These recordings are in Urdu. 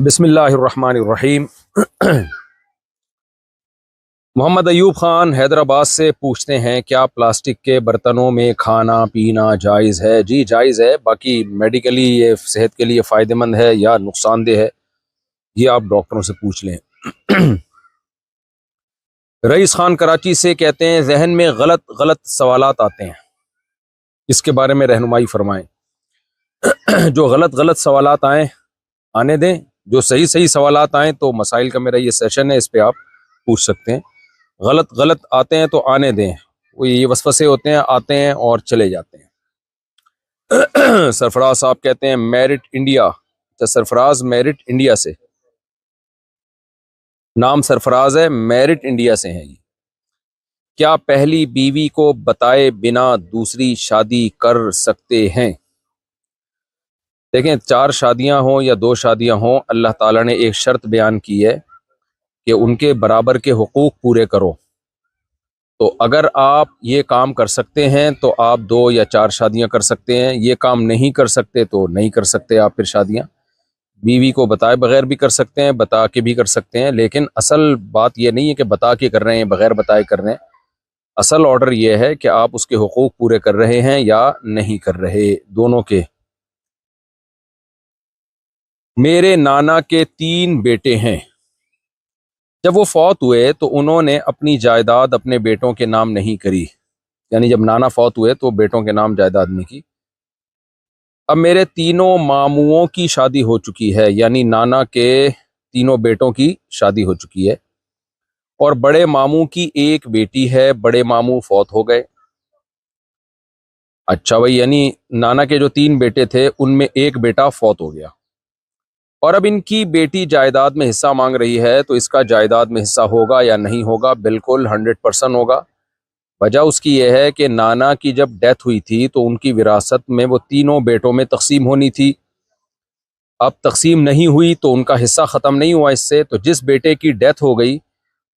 بسم اللہ الرحمن الرحیم۔ محمد ایوب خان حیدرآباد سے پوچھتے ہیں کیا پلاسٹک کے برتنوں میں کھانا پینا جائز ہے؟ جی جائز ہے، باقی میڈیکلی یہ صحت کے لیے فائدہ مند ہے یا نقصان دہ ہے یہ آپ ڈاکٹروں سے پوچھ لیں۔ رئیس خان کراچی سے کہتے ہیں ذہن میں غلط سوالات آتے ہیں، اس کے بارے میں رہنمائی فرمائیں۔ جو غلط سوالات آنے دیں، جو صحیح سوالات آئیں تو مسائل کا میرا یہ سیشن ہے، اس پہ آپ پوچھ سکتے ہیں۔ غلط آتے ہیں تو آنے دیں، وہ یہ وسوسے ہوتے ہیں، آتے ہیں اور چلے جاتے ہیں۔ سرفراز صاحب کہتے ہیں میرٹ انڈیا، اچھا سرفراز میرٹ انڈیا سے، نام سرفراز ہے، میرٹ انڈیا سے ہیں۔ کیا پہلی بیوی کو بتائے بنا دوسری شادی کر سکتے ہیں؟ دیکھیں، 4 شادیاں ہوں یا 2 شادیاں ہوں، اللہ تعالیٰ نے ایک شرط بیان کی ہے کہ ان کے برابر کے حقوق پورے کرو۔ تو اگر آپ یہ کام کر سکتے ہیں تو آپ 2 یا 4 شادیاں کر سکتے ہیں، یہ کام نہیں کر سکتے تو نہیں کر سکتے آپ پھر شادیاں۔ بیوی کو بتائے بغیر بھی کر سکتے ہیں، بتا کے بھی کر سکتے ہیں، لیکن اصل بات یہ نہیں ہے کہ بتا کے کر رہے ہیں بغیر بتائے کر رہے ہیں۔ اصل آرڈر یہ ہے کہ آپ اس کے حقوق پورے کر رہے ہیں یا نہیں کر رہے، دونوں کے۔ میرے نانا کے 3 بیٹے ہیں، جب وہ فوت ہوئے تو انہوں نے اپنی جائیداد اپنے بیٹوں کے نام نہیں کری، یعنی جب نانا فوت ہوئے تو بیٹوں کے نام جائیداد نہیں کی۔ اب میرے 3 ماموؤں کی شادی ہو چکی ہے، یعنی نانا کے 3 بیٹوں کی شادی ہو چکی ہے، اور بڑے ماموں کی 1 بیٹی ہے، بڑے ماموں فوت ہو گئے۔ اچھا بھائی، یعنی نانا کے جو 3 بیٹے تھے ان میں 1 بیٹا فوت ہو گیا، اور اب ان کی بیٹی جائیداد میں حصہ مانگ رہی ہے، تو اس کا جائیداد میں حصہ ہوگا یا نہیں ہوگا؟ بالکل 100% ہوگا۔ وجہ اس کی یہ ہے کہ نانا کی جب ڈیتھ ہوئی تھی تو ان کی وراثت میں وہ 3 بیٹوں میں تقسیم ہونی تھی، اب تقسیم نہیں ہوئی تو ان کا حصہ ختم نہیں ہوا اس سے، تو جس بیٹے کی ڈیتھ ہو گئی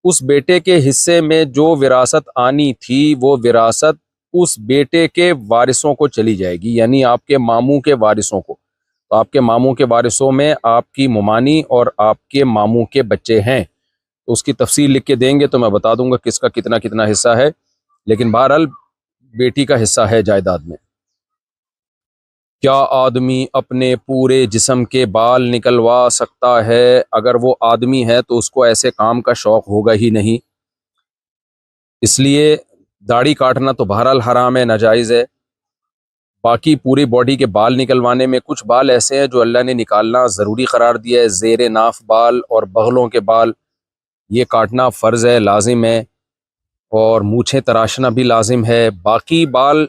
اس بیٹے کے حصے میں جو وراثت آنی تھی وہ وراثت اس بیٹے کے وارثوں کو چلی جائے گی، یعنی آپ کے ماموں کے وارثوں کو۔ تو آپ کے ماموں کے وارثوں میں آپ کی ممانی اور آپ کے ماموں کے بچے ہیں، تو اس کی تفصیل لکھ کے دیں گے تو میں بتا دوں گا کس کا کتنا حصہ ہے، لیکن بہرحال بیٹی کا حصہ ہے جائیداد میں۔ کیا آدمی اپنے پورے جسم کے بال نکلوا سکتا ہے؟ اگر وہ آدمی ہے تو اس کو ایسے کام کا شوق ہوگا ہی نہیں، اس لیے داڑھی کاٹنا تو بہرحال حرام ہے، ناجائز ہے۔ باقی پوری باڈی کے بال نکلوانے میں کچھ بال ایسے ہیں جو اللہ نے نکالنا ضروری قرار دیا ہے، زیر ناف بال اور بغلوں کے بال یہ کاٹنا فرض ہے، لازم ہے، اور مونچھیں تراشنا بھی لازم ہے۔ باقی بال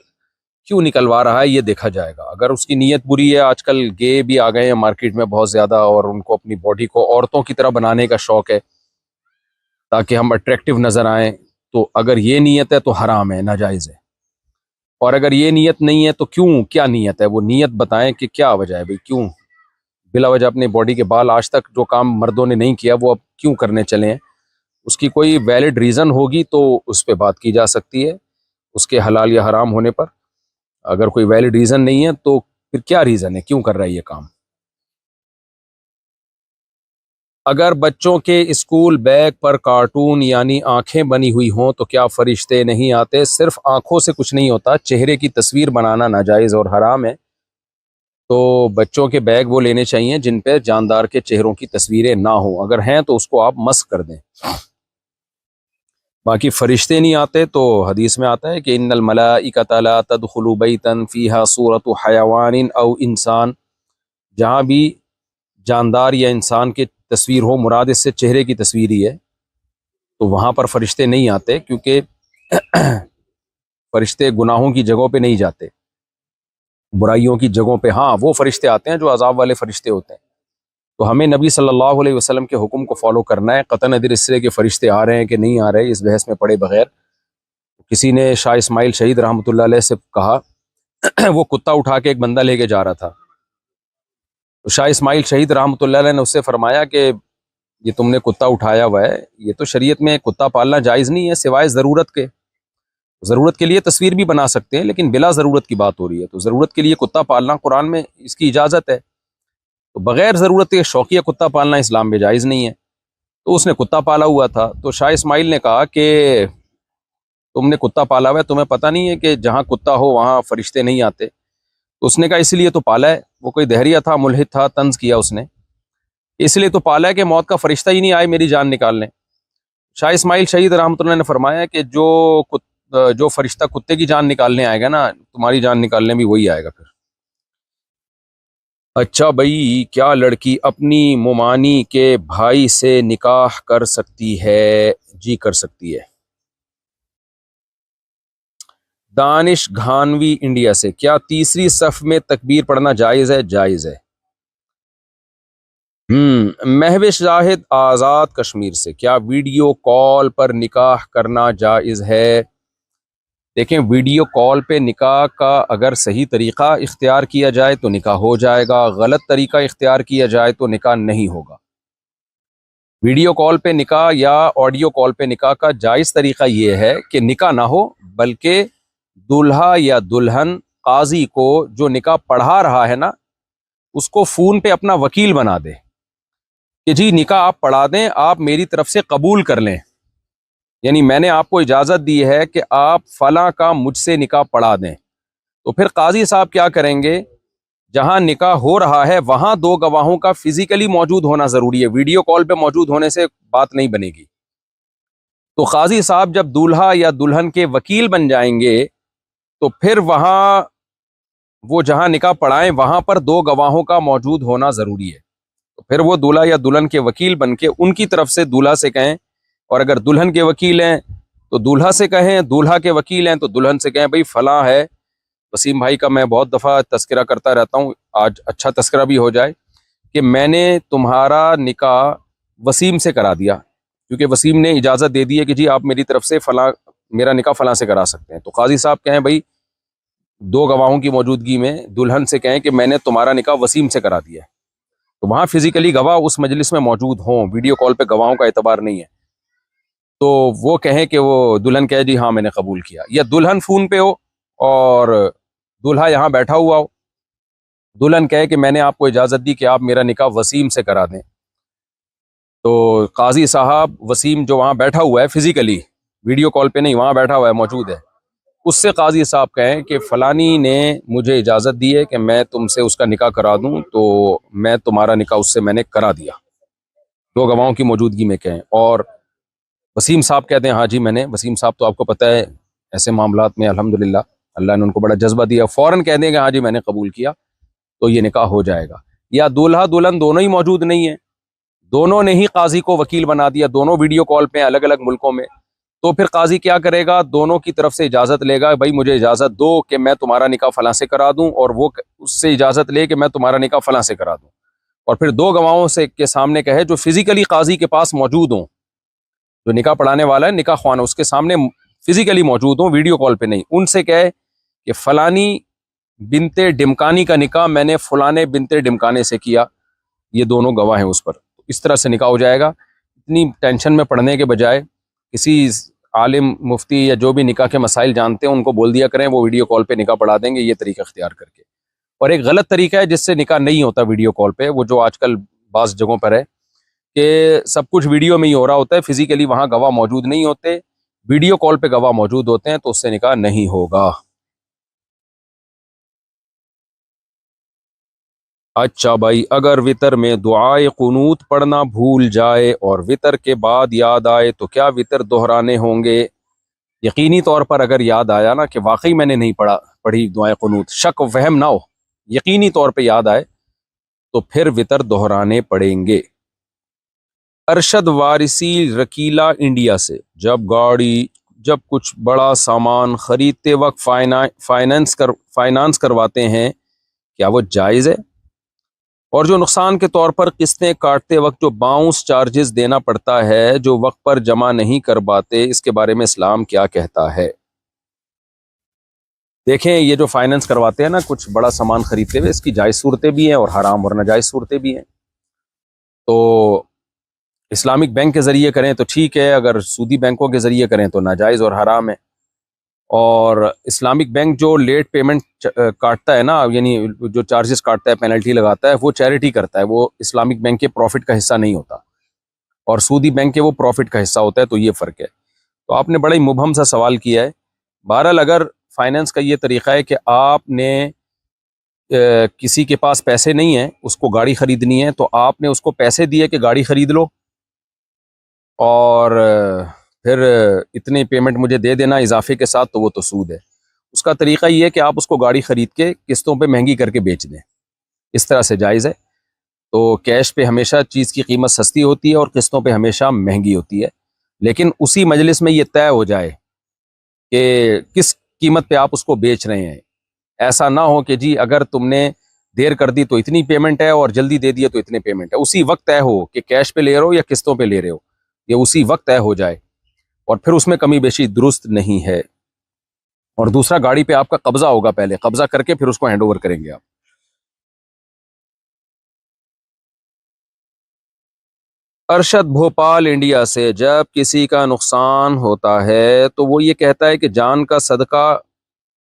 کیوں نکلوا رہا ہے یہ دیکھا جائے گا۔ اگر اس کی نیت بری ہے، آج کل گے بھی آ گئے ہیں مارکیٹ میں بہت زیادہ، اور ان کو اپنی باڈی کو عورتوں کی طرح بنانے کا شوق ہے تاکہ ہم اٹریکٹیو نظر آئیں، تو اگر یہ نیت ہے تو حرام ہے، ناجائز ہے۔ اور اگر یہ نیت نہیں ہے تو کیا نیت ہے؟ وہ نیت بتائیں کہ کیا وجہ ہے بھئی، کیوں بلا وجہ اپنے باڈی کے بال، آج تک جو کام مردوں نے نہیں کیا وہ اب کیوں کرنے چلے ہیں؟ اس کی کوئی ویلڈ ریزن ہوگی تو اس پہ بات کی جا سکتی ہے، اس کے حلال یا حرام ہونے پر۔ اگر کوئی ویلڈ ریزن نہیں ہے تو پھر کیا ریزن ہے، کیوں کر رہا ہے یہ کام؟ اگر بچوں کے اسکول بیگ پر کارٹون یعنی آنکھیں بنی ہوئی ہوں تو کیا فرشتے نہیں آتے؟ صرف آنکھوں سے کچھ نہیں ہوتا، چہرے کی تصویر بنانا ناجائز اور حرام ہے۔ تو بچوں کے بیگ وہ لینے چاہیے جن پہ جاندار کے چہروں کی تصویریں نہ ہوں، اگر ہیں تو اس کو آپ مسح کر دیں۔ باقی فرشتے نہیں آتے تو حدیث میں آتا ہے کہ ان الملائکۃ لا تدخل بیتا فیہا صورت حیوان او انسان، جہاں بھی جاندار یا انسان کی تصویر ہو، مراد اس سے چہرے کی تصویر ہی ہے، تو وہاں پر فرشتے نہیں آتے، کیونکہ فرشتے گناہوں کی جگہوں پہ نہیں جاتے، برائیوں کی جگہوں پہ ہاں وہ فرشتے آتے ہیں جو عذاب والے فرشتے ہوتے ہیں۔ تو ہمیں نبی صلی اللہ علیہ وسلم کے حکم کو فالو کرنا ہے، قطع نظر اس سے کہ فرشتے آ رہے ہیں کہ نہیں آ رہے اس بحث میں پڑے بغیر۔ کسی نے شاہ اسماعیل شہید رحمۃ اللہ علیہ سے کہا، وہ کتا اٹھا کے ایک بندہ لے کے جا رہا تھا، تو شاہ اسماعیل شہید رحمۃ اللہ علیہ نے اس سے فرمایا کہ یہ تم نے کتا اٹھایا ہوا ہے، یہ تو شریعت میں کتا پالنا جائز نہیں ہے سوائے ضرورت کے۔ ضرورت کے لیے تصویر بھی بنا سکتے ہیں لیکن بلا ضرورت کی بات ہو رہی ہے، تو ضرورت کے لیے کتا پالنا قرآن میں اس کی اجازت ہے، تو بغیر ضرورت کے شوقیہ کتا پالنا اسلام میں جائز نہیں ہے. تو اس نے کتا پالا ہوا تھا. تو شاہ اسماعیل نے کہا کہ تم نے کتا پالا ہوا ہے, تمہیں پتہ نہیں ہے کہ جہاں کتا ہو وہاں فرشتے نہیں آتے. تو اس نے کہا اس لیے تو پالا ہے. وہ کوئی دہریہ تھا, ملحد تھا, طنز کیا اس نے, اس لیے تو پالا ہے کہ موت کا فرشتہ ہی نہیں آئے میری جان نکالنے. شاہ اسماعیل شہید رحمۃ اللہ نے فرمایا کہ جو فرشتہ کتے کی جان نکالنے آئے گا نا, تمہاری جان نکالنے بھی وہی آئے گا پھر. اچھا بھائی, کیا لڑکی اپنی ممانی کے بھائی سے نکاح کر سکتی ہے؟ جی کر سکتی ہے. دانش گھانوی انڈیا سے, کیا تیسری صف میں تکبیر پڑھنا جائز ہے؟ جائز ہے. مہوش زاہد آزاد کشمیر سے, کیا ویڈیو کال پر نکاح کرنا جائز ہے؟ دیکھیں, ویڈیو کال پہ نکاح کا اگر صحیح طریقہ اختیار کیا جائے تو نکاح ہو جائے گا, غلط طریقہ اختیار کیا جائے تو نکاح نہیں ہوگا. ویڈیو کال پہ نکاح یا آڈیو کال پہ نکاح کا جائز طریقہ یہ ہے کہ نکاح نہ ہو, بلکہ دولہا یا دلہن قاضی کو جو نکاح پڑھا رہا ہے نا, اس کو فون پہ اپنا وکیل بنا دے کہ جی نکاح آپ پڑھا دیں, آپ میری طرف سے قبول کر لیں, یعنی میں نے آپ کو اجازت دی ہے کہ آپ فلاں کا مجھ سے نکاح پڑھا دیں. تو پھر قاضی صاحب کیا کریں گے, جہاں نکاح ہو رہا ہے وہاں دو گواہوں کا فزیکلی موجود ہونا ضروری ہے, ویڈیو کال پہ موجود ہونے سے بات نہیں بنے گی. تو قاضی صاحب جب دولہا یا دلہن کے وکیل بن جائیں گے تو پھر وہاں وہ جہاں نکاح پڑھائیں وہاں پر دو گواہوں کا موجود ہونا ضروری ہے. تو پھر وہ دولہا یا دلہن کے وکیل بن کے ان کی طرف سے دولہا سے کہیں, اور اگر دلہن کے وکیل ہیں تو دولہا سے کہیں, دولہا کے وکیل ہیں تو دلہن سے کہیں بھئی فلاں ہے, وسیم بھائی کا میں بہت دفعہ تذکرہ کرتا رہتا ہوں, آج اچھا تذکرہ بھی ہو جائے کہ میں نے تمہارا نکاح وسیم سے کرا دیا, کیونکہ وسیم نے اجازت دے دی ہے کہ جی آپ میری طرف سے فلاں میرا نکاح فلاں سے کرا سکتے ہیں. تو قاضی صاحب کہیں بھئی دو گواہوں کی موجودگی میں دلہن سے کہیں کہ میں نے تمہارا نکاح وسیم سے کرا دیا ہے, تو وہاں فزیکلی گواہ اس مجلس میں موجود ہوں, ویڈیو کال پہ گواہوں کا اعتبار نہیں ہے. تو وہ کہیں کہ وہ دلہن کہے جی ہاں میں نے قبول کیا, یا دلہن فون پہ ہو اور دولہا یہاں بیٹھا ہوا ہو, دلہن کہے کہ میں نے آپ کو اجازت دی کہ آپ میرا نکاح وسیم سے کرا دیں. تو قاضی صاحب وسیم جو وہاں بیٹھا ہوا ہے فزیکلی, ویڈیو کال پہ نہیں, وہاں بیٹھا ہوا ہے موجود ہے, اس سے قاضی صاحب کہیں کہ فلانی نے مجھے اجازت دی ہے کہ میں تم سے اس کا نکاح کرا دوں, تو میں تمہارا نکاح اس سے میں نے کرا دیا, دو گواہوں کی موجودگی میں کہیں. اور وسیم صاحب کہتے ہیں ہاں جی میں نے, وسیم صاحب تو آپ کو پتہ ہے ایسے معاملات میں الحمدللہ اللہ نے ان کو بڑا جذبہ دیا, فوراً کہہ دیں کہ ہاں جی میں نے قبول کیا, تو یہ نکاح ہو جائے گا. یا دولہا دلہن دونوں ہی موجود نہیں ہیں, دونوں نے ہی قاضی کو وکیل بنا دیا, دونوں ویڈیو کال پہ الگ الگ ملکوں میں, تو پھر قاضی کیا کرے گا, دونوں کی طرف سے اجازت لے گا, بھائی مجھے اجازت دو کہ میں تمہارا نکاح فلاں سے کرا دوں, اور وہ اس سے اجازت لے کہ میں تمہارا نکاح فلاں سے کرا دوں, اور پھر دو گواہوں سے کے سامنے کہے جو فزیکلی قاضی کے پاس موجود ہوں, جو نکاح پڑھانے والا ہے نکاح خوان اس کے سامنے فزیکلی موجود ہوں, ویڈیو کال پہ نہیں, ان سے کہے کہ فلانی بنتے ڈمکانی کا نکاح میں نے فلانے بنتے ڈمکانے سے کیا, یہ دونوں گواہ ہیں اس پر. اس طرح سے نکاح ہو جائے گا. اتنی ٹینشن میں پڑھنے کے بجائے کسی عالم مفتی یا جو بھی نکاح کے مسائل جانتے ہیں ان کو بول دیا کریں, وہ ویڈیو کال پہ نکاح پڑھا دیں گے, یہ طریقہ اختیار کر کے. اور ایک غلط طریقہ ہے جس سے نکاح نہیں ہوتا ویڈیو کال پہ, وہ جو آج کل بعض جگہوں پر ہے کہ سب کچھ ویڈیو میں ہی ہو رہا ہوتا ہے, فزیکلی وہاں گواہ موجود نہیں ہوتے, ویڈیو کال پہ گواہ موجود ہوتے ہیں, تو اس سے نکاح نہیں ہوگا. اچھا بھائی, اگر وطر میں دعائے قنوت پڑھنا بھول جائے اور وطر کے بعد یاد آئے تو کیا وطر دہرانے ہوں گے؟ یقینی طور پر اگر یاد آیا نا کہ واقعی میں نے نہیں پڑھی دعائے قنوت, شک و وہم نہ ہو, یقینی طور پہ یاد آئے تو پھر وطر دہرانے پڑیں گے. ارشد وارثی رکیلا انڈیا سے, جب کچھ بڑا سامان خریدتے وقت فائنانس کرواتے ہیں کیا وہ جائز ہے؟ اور جو نقصان کے طور پر قسطیں کاٹتے وقت جو باؤنس چارجز دینا پڑتا ہے جو وقت پر جمع نہیں کر پاتے, اس کے بارے میں اسلام کیا کہتا ہے؟ دیکھیں, یہ جو فائنانس کرواتے ہیں نا کچھ بڑا سامان خریدتے ہوئے, اس کی جائز صورتیں بھی ہیں اور حرام اور ناجائز صورتیں بھی ہیں. تو اسلامک بینک کے ذریعے کریں تو ٹھیک ہے, اگر سودی بینکوں کے ذریعے کریں تو ناجائز اور حرام ہے. اور اسلامک بینک جو لیٹ پیمنٹ کاٹتا ہے نا، یعنی جو چارجز کاٹتا ہے، پینلٹی لگاتا ہے، وہ چیریٹی کرتا ہے، وہ اسلامک بینک کے پروفٹ کا حصہ نہیں ہوتا، اور سودی بینک کے وہ پروفٹ کا حصہ ہوتا ہے، تو یہ فرق ہے۔ تو آپ نے بڑا ہی مبہم سا سوال کیا ہے۔ بہرحال اگر فائنینس کا یہ طریقہ ہے کہ آپ نے کسی کے پاس پیسے نہیں ہیں، اس کو گاڑی خریدنی ہے، تو آپ نے اس کو پیسے دیے کہ گاڑی خرید لو، اور پھر اتنی پیمنٹ مجھے دے دینا اضافے کے ساتھ، تو وہ تو سود ہے۔ اس کا طریقہ یہ ہے کہ آپ اس کو گاڑی خرید کے قسطوں پہ مہنگی کر کے بیچ دیں، اس طرح سے جائز ہے۔ تو کیش پہ ہمیشہ چیز کی قیمت سستی ہوتی ہے اور قسطوں پہ ہمیشہ مہنگی ہوتی ہے، لیکن اسی مجلس میں یہ طے ہو جائے کہ کس قیمت پہ آپ اس کو بیچ رہے ہیں۔ ایسا نہ ہو کہ جی اگر تم نے دیر کر دی تو اتنی پیمنٹ ہے، اور جلدی دے دیے تو اتنے پیمنٹ ہے۔ اسی وقت طے ہو کہ کیش پہ لے رہے ہو یا قسطوں پہ لے رہے ہو، یہ اسی وقت طے ہو جائے، اور پھر اس میں کمی بیشی درست نہیں ہے۔ اور دوسرا، گاڑی پہ آپ کا قبضہ ہوگا، پہلے قبضہ کر کے پھر اس کو ہینڈ اوور کریں گے آپ۔ ارشد بھوپال انڈیا سے، جب کسی کا نقصان ہوتا ہے تو وہ یہ کہتا ہے کہ جان کا صدقہ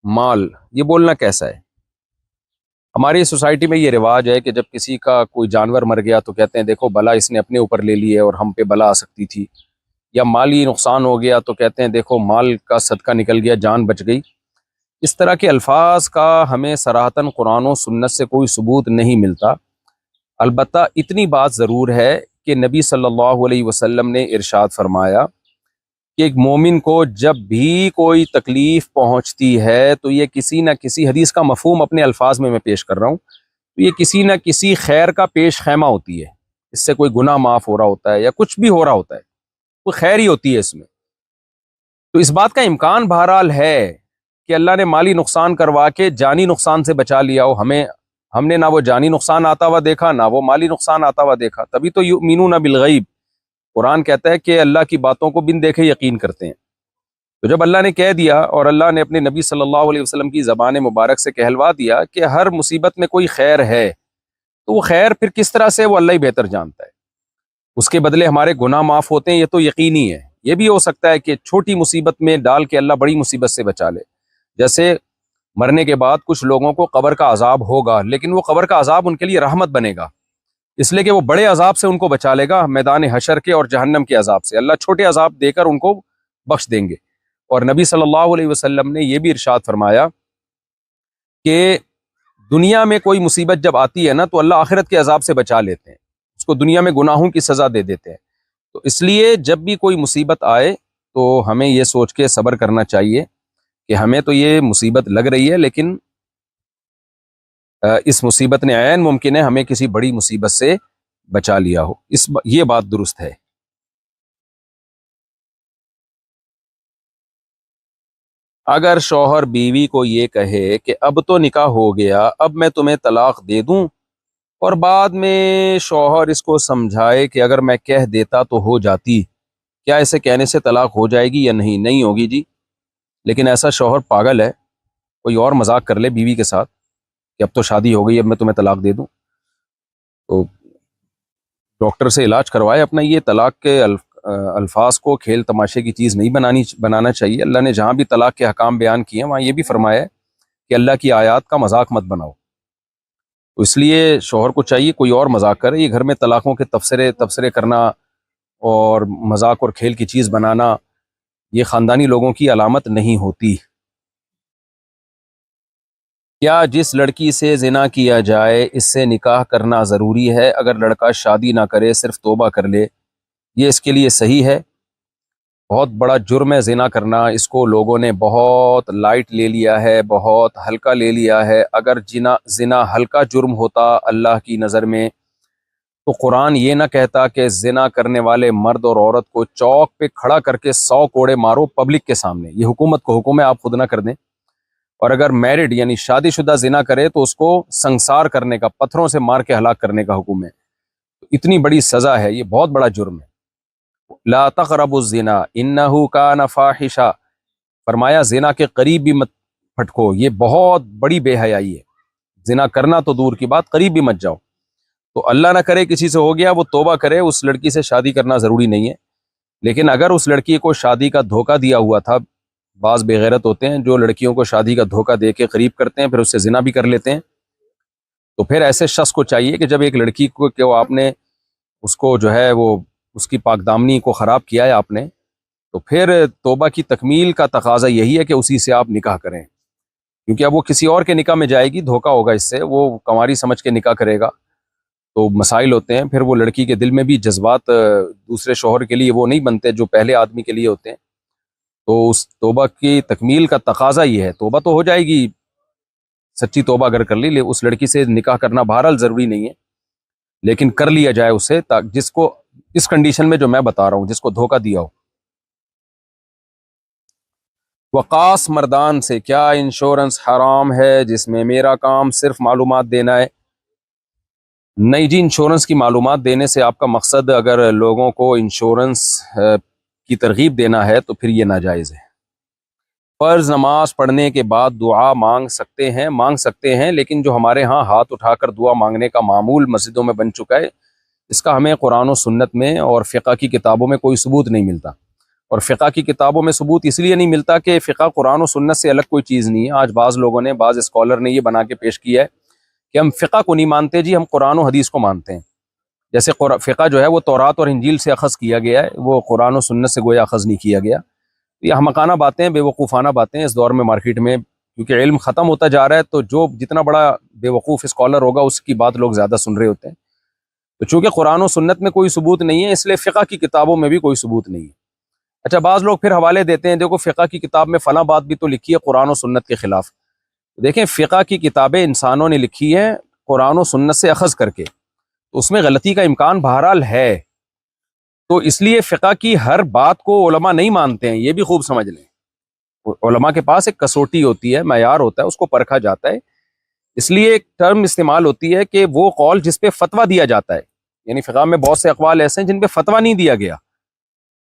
مال، یہ بولنا کیسا ہے؟ ہماری سوسائٹی میں یہ رواج ہے کہ جب کسی کا کوئی جانور مر گیا تو کہتے ہیں دیکھو بلا اس نے اپنے اوپر لے لی ہے اور ہم پہ بلا آ سکتی تھی، یا مالی نقصان ہو گیا تو کہتے ہیں دیکھو مال کا صدقہ نکل گیا، جان بچ گئی۔ اس طرح کے الفاظ کا ہمیں صراحتاً قرآن و سنت سے کوئی ثبوت نہیں ملتا۔ البتہ اتنی بات ضرور ہے کہ نبی صلی اللہ علیہ وسلم نے ارشاد فرمایا کہ ایک مومن کو جب بھی کوئی تکلیف پہنچتی ہے تو یہ کسی نہ کسی، حدیث کا مفہوم اپنے الفاظ میں پیش کر رہا ہوں، تو یہ کسی نہ کسی خیر کا پیش خیمہ ہوتی ہے، اس سے کوئی گناہ معاف ہو رہا ہوتا ہے یا کچھ بھی ہو رہا ہوتا ہے، کوئی خیر ہی ہوتی ہے اس میں۔ تو اس بات کا امکان بہرحال ہے کہ اللہ نے مالی نقصان کروا کے جانی نقصان سے بچا لیا ہو، ہم نے نہ وہ جانی نقصان آتا ہوا دیکھا نہ وہ مالی نقصان آتا ہوا دیکھا، تبھی تو یؤمنون بالغیب، قرآن کہتا ہے کہ اللہ کی باتوں کو بن دیکھے یقین کرتے ہیں۔ تو جب اللہ نے کہہ دیا اور اللہ نے اپنے نبی صلی اللہ علیہ وسلم کی زبان مبارک سے کہلوا دیا کہ ہر مصیبت میں کوئی خیر ہے، تو وہ خیر پھر کس طرح سے وہ اللہ ہی بہتر جانتا ہے۔ اس کے بدلے ہمارے گناہ معاف ہوتے ہیں، یہ تو یقینی ہے۔ یہ بھی ہو سکتا ہے کہ چھوٹی مصیبت میں ڈال کے اللہ بڑی مصیبت سے بچا لے، جیسے مرنے کے بعد کچھ لوگوں کو قبر کا عذاب ہوگا، لیکن وہ قبر کا عذاب ان کے لیے رحمت بنے گا، اس لیے کہ وہ بڑے عذاب سے ان کو بچا لے گا، میدان حشر کے اور جہنم کے عذاب سے اللہ چھوٹے عذاب دے کر ان کو بخش دیں گے۔ اور نبی صلی اللہ علیہ وسلم نے یہ بھی ارشاد فرمایا کہ دنیا میں کوئی مصیبت جب آتی ہے نا تو اللہ آخرت کے عذاب سے بچا لیتے ہیں، اس کو دنیا میں گناہوں کی سزا دے دیتے ہیں۔ تو اس لیے جب بھی کوئی مصیبت آئے تو ہمیں یہ سوچ کے صبر کرنا چاہیے کہ ہمیں تو یہ مصیبت لگ رہی ہے، لیکن اس مصیبت نے عین ممکن ہے ہمیں کسی بڑی مصیبت سے بچا لیا ہو، یہ بات درست ہے۔ اگر شوہر بیوی کو یہ کہے کہ اب تو نکاح ہو گیا، اب میں تمہیں طلاق دے دوں، اور بعد میں شوہر اس کو سمجھائے کہ اگر میں کہہ دیتا تو ہو جاتی، کیا اسے کہنے سے طلاق ہو جائے گی یا نہیں؟ نہیں ہوگی جی، لیکن ایسا شوہر پاگل ہے، کوئی اور مذاق کر لے بیوی کے ساتھ کہ اب تو شادی ہو گئی، اب میں تمہیں طلاق دے دوں، تو ڈاکٹر سے علاج کروائے اپنا۔ یہ طلاق کے الفاظ کو کھیل تماشے کی چیز نہیں بنانا چاہیے۔ اللہ نے جہاں بھی طلاق کے حکام بیان کیے ہیں وہاں یہ بھی فرمایا ہے کہ اللہ کی آیات کا مذاق مت بناؤ، تو اس لیے شوہر کو چاہیے کوئی اور مذاق کرے۔ یہ گھر میں طلاقوں کے تبصرے کرنا اور مذاق اور کھیل کی چیز بنانا یہ خاندانی لوگوں کی علامت نہیں ہوتی۔ کیا جس لڑکی سے زنا کیا جائے اس سے نکاح کرنا ضروری ہے؟ اگر لڑکا شادی نہ کرے صرف توبہ کر لے، یہ اس کے لیے صحیح ہے؟ بہت بڑا جرم ہے زنا کرنا، اس کو لوگوں نے بہت لائٹ لے لیا ہے، بہت ہلکا لے لیا ہے۔ اگر زنا ہلکا جرم ہوتا اللہ کی نظر میں تو قرآن یہ نہ کہتا کہ زنا کرنے والے مرد اور عورت کو چوک پہ کھڑا کر کے 100 کوڑے مارو پبلک کے سامنے۔ یہ حکومت کو حکم ہے، آپ خود نہ کر دیں۔ اور اگر میرڈ یعنی شادی شدہ زنا کرے تو اس کو سنسار کرنے کا، پتھروں سے مار کے ہلاک کرنے کا حکم ہے۔ اتنی بڑی سزا ہے، یہ بہت بڑا جرم ہے۔ لا تقربوا الزنا انہ کان فاحشہ، فرمایا زنا کے قریب بھی مت پھٹکو، یہ بہت بڑی بے حیائی ہے۔ زنا کرنا تو دور کی بات، قریب بھی مت جاؤ۔ تو اللہ نہ کرے کسی سے ہو گیا، وہ توبہ کرے، اس لڑکی سے شادی کرنا ضروری نہیں ہے۔ لیکن اگر اس لڑکی کو شادی کا دھوکہ دیا ہوا تھا بعض بے غیرت ہوتے ہیں جو لڑکیوں کو شادی کا دھوکہ دے کے قریب کرتے ہیں، پھر اس سے زنا بھی کر لیتے ہیں. تو پھر ایسے شخص کو چاہیے کہ جب ایک لڑکی کو کہ وہ آپ نے اس کو جو ہے وہ اس کی پاک دامنی کو خراب کیا ہے آپ نے، تو پھر توبہ کی تکمیل کا تقاضا یہی ہے کہ اسی سے آپ نکاح کریں، کیونکہ اب وہ کسی اور کے نکاح میں جائے گی، دھوکہ ہوگا اس سے، وہ کنواری سمجھ کے نکاح کرے گا تو مسائل ہوتے ہیں. پھر وہ لڑکی کے دل میں بھی جذبات دوسرے شوہر کے لیے وہ نہیں بنتے جو پہلے آدمی کے لیے ہوتے ہیں. تو اس توبہ کی تکمیل کا تقاضا یہ ہے. توبہ تو ہو جائے گی، سچی توبہ اگر کر لی، اس لڑکی سے نکاح کرنا بہرحال ضروری نہیں ہے، لیکن کر لیا جائے اسے، جس کو اس کنڈیشن میں جو میں بتا رہا ہوں، جس کو دھوکہ دیا ہو. وقاص مردان سے، کیا انشورنس حرام ہے جس میں میرا کام صرف معلومات دینا ہے؟ نہیں جی، انشورنس کی معلومات دینے سے آپ کا مقصد اگر لوگوں کو انشورنس کی ترغیب دینا ہے تو پھر یہ ناجائز ہے. فرض نماز پڑھنے کے بعد دعا مانگ سکتے ہیں، لیکن جو ہمارے ہاں ہاتھ اٹھا کر دعا مانگنے کا معمول مسجدوں میں بن چکا ہے، اس کا ہمیں قرآن و سنت میں اور فقہ کی کتابوں میں کوئی ثبوت نہیں ملتا. اور فقہ کی کتابوں میں ثبوت اس لیے نہیں ملتا کہ فقہ قرآن و سنت سے الگ کوئی چیز نہیں ہے. آج بعض لوگوں نے، بعض اسکالر نے یہ بنا کے پیش کیا ہے کہ ہم فقہ کو نہیں مانتے جی، ہم قرآن و حدیث کو مانتے ہیں. جیسے فقہ جو ہے وہ تورات اور انجیل سے اخذ کیا گیا ہے، وہ قرآن و سنت سے گویا اخذ نہیں کیا گیا. یہ احمقانہ باتیں، بے وقوفانہ باتیں اس دور میں مارکیٹ میں، کیونکہ علم ختم ہوتا جا رہا ہے تو جو جتنا بڑا بے وقوف اسکالر ہوگا اس کی بات لوگ زیادہ سن رہے ہوتے ہیں. تو چونکہ قرآن و سنت میں کوئی ثبوت نہیں ہے، اس لیے فقہ کی کتابوں میں بھی کوئی ثبوت نہیں ہے. اچھا، بعض لوگ پھر حوالے دیتے ہیں، دیکھو فقہ کی کتاب میں فلاں بات بھی تو لکھی ہے قرآن و سنت کے خلاف. دیکھیں، فقہ کی کتابیں انسانوں نے لکھی ہیں قرآن و سنت سے اخذ کر کے، تو اس میں غلطی کا امکان بہرحال ہے. تو اس لیے فقہ کی ہر بات کو علماء نہیں مانتے ہیں، یہ بھی خوب سمجھ لیں. علماء کے پاس ایک کسوٹی ہوتی ہے، معیار ہوتا ہے، اس کو پرکھا جاتا ہے. اس لیے ایک ٹرم استعمال ہوتی ہے کہ وہ قول جس پہ فتویٰ دیا جاتا ہے، یعنی فقہ میں بہت سے اقوال ایسے ہیں جن پہ فتویٰ نہیں دیا گیا،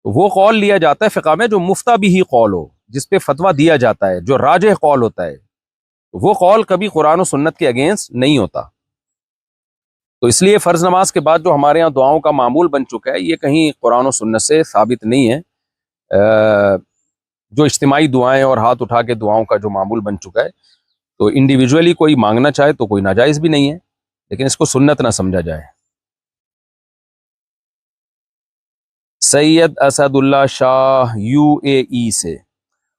تو وہ قول لیا جاتا ہے فقہ میں جو مفتہ بھی قول ہو، جس پہ فتویٰ دیا جاتا ہے، جو راجح قول ہوتا ہے. وہ قول کبھی قرآن و سنت کے اگینسٹ نہیں ہوتا. تو اس لیے فرض نماز کے بعد جو ہمارے ہاں دعاؤں کا معمول بن چکا ہے، یہ کہیں قرآن و سنت سے ثابت نہیں ہے. جو اجتماعی دعائیں اور ہاتھ اٹھا کے دعاؤں کا جو معمول بن چکا ہے، تو انڈیویجولی کوئی مانگنا چاہے تو کوئی ناجائز بھی نہیں ہے، لیکن اس کو سنت نہ سمجھا جائے. سید اسد اللہ شاہ UAE سے،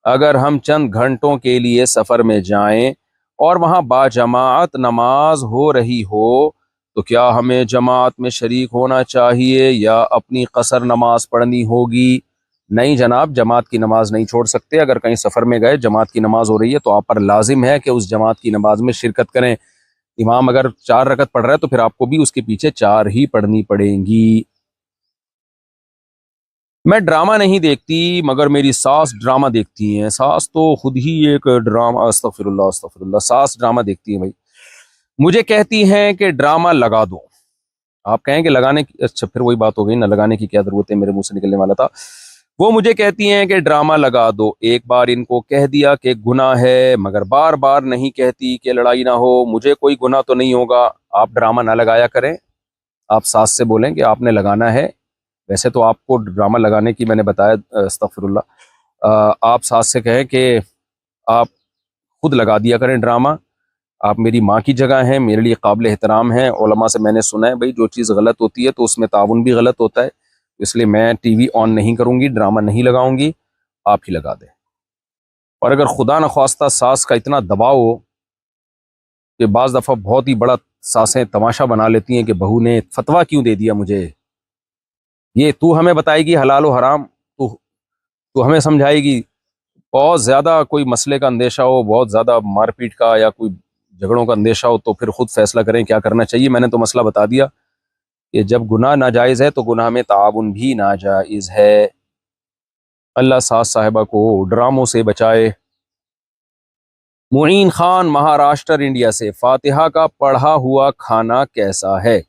اگر ہم چند گھنٹوں کے لیے سفر میں جائیں اور وہاں باجماعت نماز ہو رہی ہو تو کیا ہمیں جماعت میں شریک ہونا چاہیے یا اپنی قصر نماز پڑھنی ہوگی؟ نہیں جناب، جماعت کی نماز نہیں چھوڑ سکتے. اگر کہیں سفر میں گئے، جماعت کی نماز ہو رہی ہے تو آپ پر لازم ہے کہ اس جماعت کی نماز میں شرکت کریں. امام اگر 4 رکعت پڑھ رہا ہے تو پھر آپ کو بھی اس کے پیچھے 4 ہی پڑھنی پڑیں گی. میں ڈرامہ نہیں دیکھتی مگر میری ساس ڈرامہ دیکھتی ہیں. ساس تو خود ہی ایک ڈرامہ، استغفر اللہ، ساس ڈرامہ دیکھتی ہیں بھائی. مجھے کہتی ہیں کہ ڈرامہ لگا دو. آپ کہیں کہ لگانے کی، اچھا پھر وہی بات ہو گئی، نہ لگانے کی کیا ضرورت ہے، میرے منہ سے نکلنے والا تھا. وہ مجھے کہتی ہیں کہ ڈرامہ لگا دو. ایک بار ان کو کہہ دیا کہ گناہ ہے، مگر بار بار نہیں کہتی کہ لڑائی نہ ہو. مجھے کوئی گناہ تو نہیں ہوگا، آپ ڈرامہ نہ لگایا کریں. آپ ساس سے بولیں کہ آپ نے لگانا ہے. ویسے تو آپ کو ڈرامہ لگانے کی میں نے بتایا، استغفر اللہ، آپ ساس سے کہیں کہ آپ خود لگا دیا کریں ڈرامہ. آپ میری ماں کی جگہ ہیں، میرے لیے قابل احترام ہیں. علماء سے میں نے سنا ہے بھائی جو چیز غلط ہوتی ہے تو اس میں تعاون بھی غلط ہوتا ہے، اس لیے میں ٹی وی آن نہیں کروں گی، ڈرامہ نہیں لگاؤں گی، آپ ہی لگا دیں. اور اگر خدا نخواستہ ساس کا اتنا دباؤ ہو کہ بعض دفعہ بہت ہی بڑا ساسیں تماشا بنا لیتی ہیں کہ بہو نے فتویٰ کیوں دے دیا مجھے، یہ تو ہمیں بتائے گی حلال و حرام، تو ہمیں سمجھائے گی. بہت زیادہ کوئی مسئلے کا اندیشہ ہو، بہت زیادہ مار پیٹ کا یا کوئی جھگڑوں کا اندیشہ ہو تو پھر خود فیصلہ کریں کیا کرنا چاہیے. میں نے تو مسئلہ بتا دیا کہ جب گناہ ناجائز ہے تو گناہ میں تعاون بھی ناجائز ہے. اللہ ساس صاحبہ کو ڈراموں سے بچائے. معین خان مہاراشٹر انڈیا سے، فاتحہ کا پڑھا ہوا کھانا کیسا ہے؟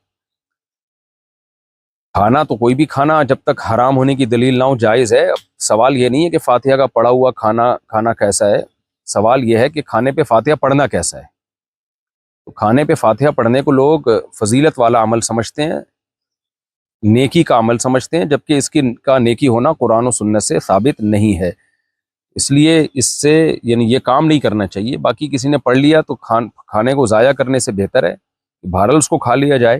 کھانا تو کوئی بھی کھانا جب تک حرام ہونے کی دلیل نہ ہو جائز ہے. سوال یہ نہیں ہے کہ فاتحہ کا پڑھا ہوا کھانا کیسا ہے، سوال یہ ہے کہ کھانے پہ فاتحہ پڑھنا کیسا ہے. تو کھانے پہ فاتحہ پڑھنے کو لوگ فضیلت والا عمل سمجھتے ہیں، نیکی کا عمل سمجھتے ہیں، جبکہ اس کا نیکی ہونا قرآن و سنت سے ثابت نہیں ہے. اس لیے اس سے یعنی یہ کام نہیں کرنا چاہیے. باقی کسی نے پڑھ لیا تو کھانے کو ضائع کرنے سے بہتر ہے بہرحال اس کو کھا لیا جائے.